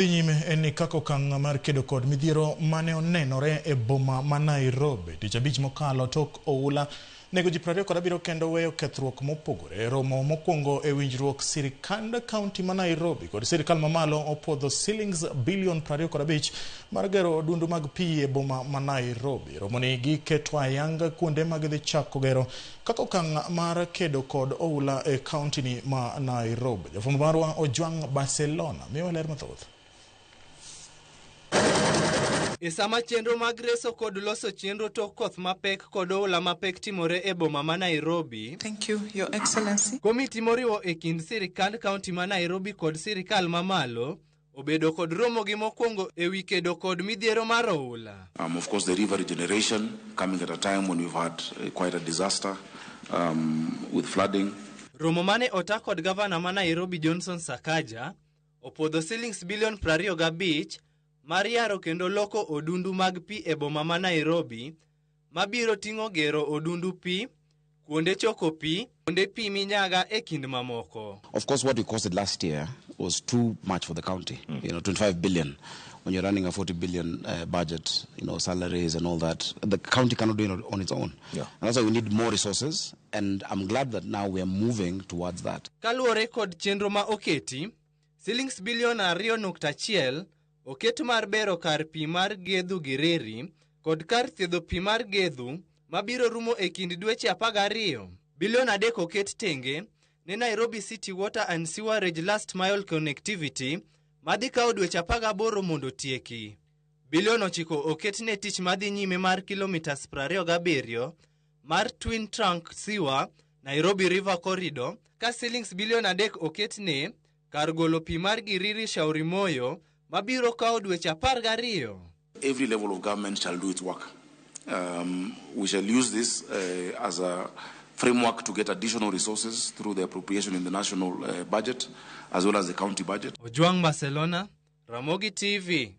Nyime en kaka okang' mar kedo kod midhiero mane onenore e boma ma Nairobi tich abich mokalo tok oula nego ji 27 kendo weyo kethruok mopogore. Romo mokwongo e winjruok sirikand Kaunti ma Nairobi kod sirikal mamalo opwodho shillings bilion 25 mar gero odundu mag pi e boma ma Nairobi. Romoni giketo ayanga kuonde mag dhi chako gero kaka okang' mar kedo kod oula e kaunti ni ma Nairobi. Jafwambo marwa Ojwang' Barcelona miyo ler mathoth. E sama chenro mag reso kod loso chenro tok koth mapek kod oula mapek timore e boma ma Nairobi. Thank you, Your Excellency. Komiti moriwo e kind sirikand kaunti ma Nairobi kod sirikal mamalo obedo kod romo gi mokwongo e wi kedo kod midhiero mar oula. Of course, the river regeneration coming at a time when we've had quite a disaster with flooding. Romo mane ota kod gavana ma Nairobi Johnson Sakaja opwodho shillings bilion 25 mar yaro kendo loko odundu mag pi e boma ma Nairobi mabiro ting'o gero odundu pi, kuonde choko pi, kuonde pi minyaga e kind mamoko. Of course, what we costed last year was too much for the county. 25 billion. When you're running a 40 billion budget, salaries and all that, the county cannot do it on its own. Yeah. And that's why we need more resources, and I'm glad that now we are moving towards that. Kaluwore kod chenro ma oketi, shillings bilion 2.1 oket mar bero kar pi mar Gedhu Gireri kod kar thiedho pi mar Gedhu mabiro rumo e kind dweche 12. Bilion 3 oket tenge ne Nairobi City Water and Sewerage Last Mile Connectivity madhi kawo dweche 18 mondo tieki. Bilion 9 oket ne tich madhi nyime mar kilomitas 27 mar Twin Trunk Sewer Nairobi River Corridor, ka shillings bilion 3 oket ne kar golo pi mar Giriri Shauri Moyo mabiro kawo dweche 12. Every level of government shall do its work. We shall use this as a framework to get additional resources through the appropriation in the national budget as well as the county budget. Ojwang' Barcelona, Ramogi TV.